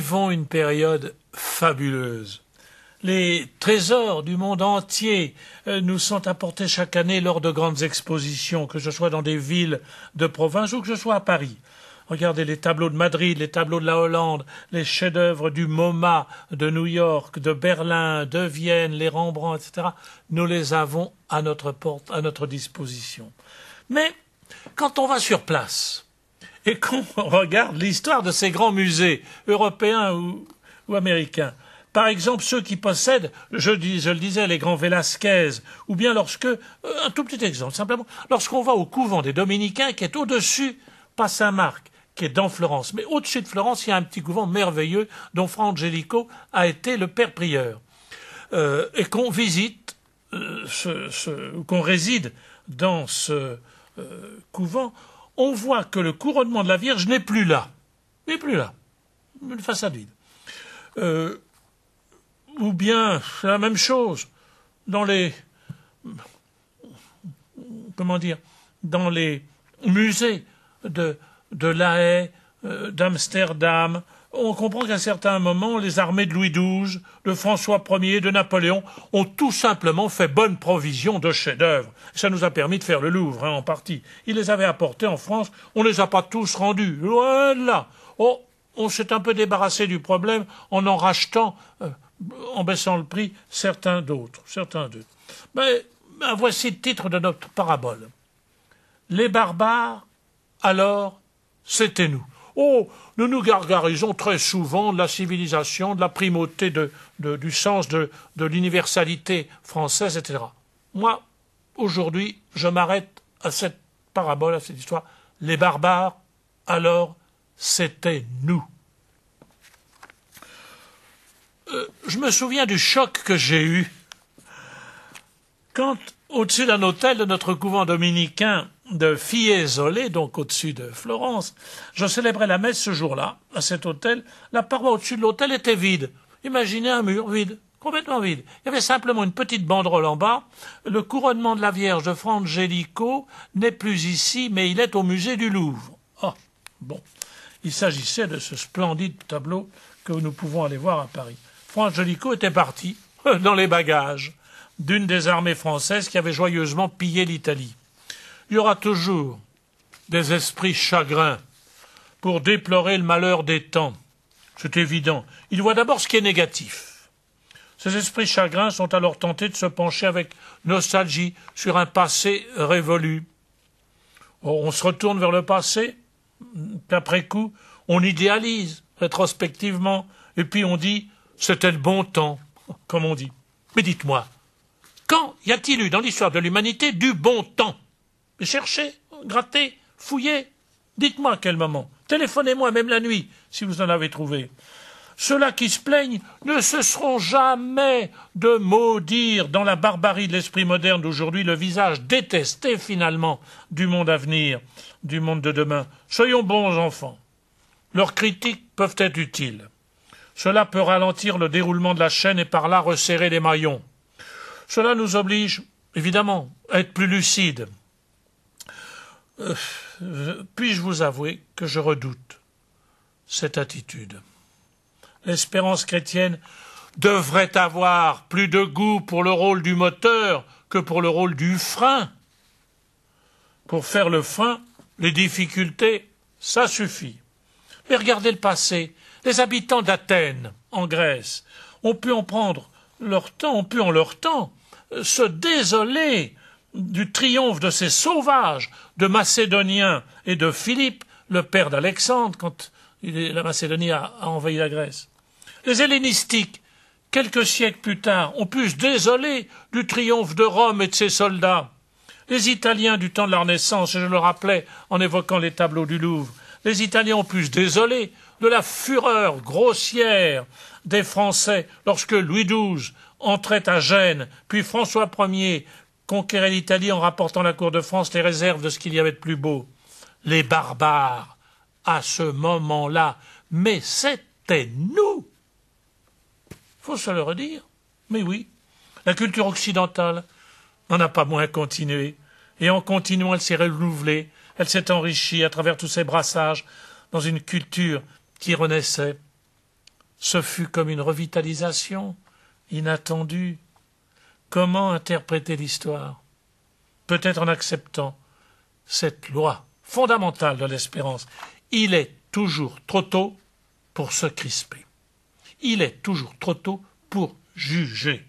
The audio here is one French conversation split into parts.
vivons une période fabuleuse. Les trésors du monde entier nous sont apportés chaque année lors de grandes expositions, que ce soit dans des villes de province ou que ce soit à Paris. Regardez les tableaux de Madrid, les tableaux de la Hollande, les chefs-d'œuvre du MoMA, de New York, de Berlin, de Vienne, les Rembrandt, etc. Nous les avons à notre porte, à notre disposition. Mais quand on va sur place et qu'on regarde l'histoire de ces grands musées européens ou américains, par exemple ceux qui possèdent, je le disais, les grands Velázquez, ou bien un tout petit exemple, simplement, lorsqu'on va au couvent des Dominicains qui est au-dessus, pas Saint-Marc, qui est dans Florence, mais au-dessus de Florence, il y a un petit couvent merveilleux dont Fra Angelico a été le père prieur, et qu'on visite, qu'on réside dans ce couvent, on voit que le couronnement de la Vierge n'est plus là. Il n'est plus là. Une façade vide. Ou bien, c'est la même chose dans les musées de La Haye, d'Amsterdam. On comprend qu'à certains moments, les armées de Louis XII, de François Ier, de Napoléon ont tout simplement fait bonne provision de chefs-d'œuvre. Ça nous a permis de faire le Louvre, en partie. Ils les avaient apportés en France, on ne les a pas tous rendus. Loin de là. On s'est un peu débarrassé du problème en rachetant, en baissant le prix, certains d'eux. Mais voici le titre de notre parabole. Les barbares, alors, c'était nous. Nous nous gargarisons très souvent de la civilisation, de la primauté du sens de l'universalité française, etc. Moi, aujourd'hui, je m'arrête à cette parabole, à cette histoire. Les barbares, alors, c'était nous. Je me souviens du choc que j'ai eu quand, au-dessus d'un hôtel de notre couvent dominicain de Fiesole, donc au-dessus de Florence, je célébrais la messe ce jour-là, à cet hôtel. La paroi au-dessus de l'hôtel était vide. Imaginez un mur vide, complètement vide. Il y avait simplement une petite banderole en bas. Le couronnement de la Vierge de Fra Angelico n'est plus ici, mais il est au musée du Louvre. Bon. Il s'agissait de ce splendide tableau que nous pouvons aller voir à Paris. Fra Angelico était parti dans les bagages d'une des armées françaises qui avait joyeusement pillé l'Italie. Il y aura toujours des esprits chagrins pour déplorer le malheur des temps. C'est évident. Ils voient d'abord ce qui est négatif. Ces esprits chagrins sont alors tentés de se pencher avec nostalgie sur un passé révolu. On se retourne vers le passé, puis après coup, on idéalise rétrospectivement, et puis on dit « c'était le bon temps », comme on dit. Mais dites-moi, quand y a-t-il eu dans l'histoire de l'humanité du bon temps? Cherchez, grattez, fouillez. Dites-moi à quel moment. Téléphonez-moi même la nuit, si vous en avez trouvé. Ceux-là qui se plaignent ne cesseront jamais de maudire dans la barbarie de l'esprit moderne d'aujourd'hui le visage détesté finalement du monde à venir, du monde de demain. Soyons bons enfants. Leurs critiques peuvent être utiles. Cela peut ralentir le déroulement de la chaîne et par là resserrer les maillons. Cela nous oblige, évidemment, à être plus lucides. Puis-je vous avouer que je redoute cette attitude? L'espérance chrétienne devrait avoir plus de goût pour le rôle du moteur que pour le rôle du frein. Pour faire le frein, les difficultés, ça suffit. Mais regardez le passé. Les habitants d'Athènes, en Grèce, ont pu en leur temps, se désoler du triomphe de ces sauvages, de Macédoniens et de Philippe, le père d'Alexandre, quand la Macédonie a envahi la Grèce. Les hellénistiques, quelques siècles plus tard, ont pu se désoler du triomphe de Rome et de ses soldats. Les Italiens du temps de la Renaissance, et je le rappelais en évoquant les tableaux du Louvre, les Italiens ont pu se désoler de la fureur grossière des Français lorsque Louis XII entrait à Gênes, puis François Ier conquérait l'Italie en rapportant à la cour de France les réserves de ce qu'il y avait de plus beau. Les barbares, à ce moment-là, mais c'était nous. Faut se le redire. Mais oui, la culture occidentale n'en a pas moins continué. Et en continuant, elle s'est renouvelée, elle s'est enrichie à travers tous ces brassages dans une culture qui renaissait. Ce fut comme une revitalisation inattendue. Comment interpréter l'histoire? Peut-être en acceptant cette loi fondamentale de l'espérance. Il est toujours trop tôt pour se crisper. Il est toujours trop tôt pour juger.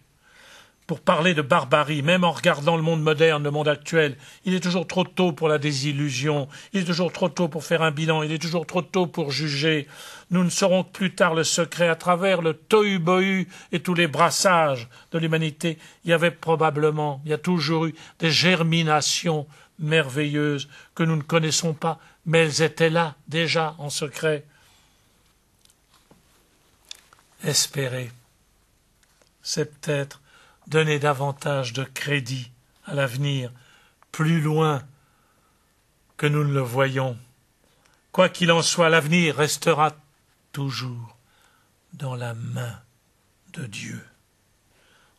Pour parler de barbarie, même en regardant le monde moderne, le monde actuel, il est toujours trop tôt pour la désillusion, il est toujours trop tôt pour faire un bilan, il est toujours trop tôt pour juger. Nous ne saurons que plus tard le secret à travers le tohu-bohu et tous les brassages de l'humanité. Il y a toujours eu des germinations merveilleuses que nous ne connaissons pas, mais elles étaient là, déjà, en secret. Espérer, c'est peut-être donner davantage de crédit à l'avenir, plus loin que nous ne le voyons. Quoi qu'il en soit, l'avenir restera toujours dans la main de Dieu.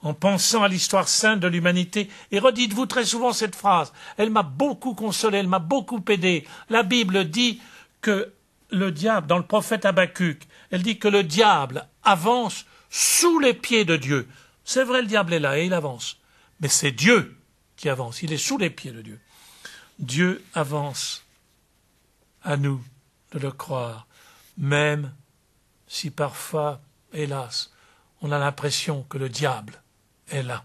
En pensant à l'histoire sainte de l'humanité, et redites-vous très souvent cette phrase, elle m'a beaucoup consolé, elle m'a beaucoup aidé. La Bible dit que le diable, dans le prophète Habakkuk, elle dit que le diable avance sous les pieds de Dieu. C'est vrai, le diable est là et il avance. Mais c'est Dieu qui avance. Il est sous les pieds de Dieu. Dieu avance. À nous de le croire. Même si parfois, hélas, on a l'impression que le diable est là.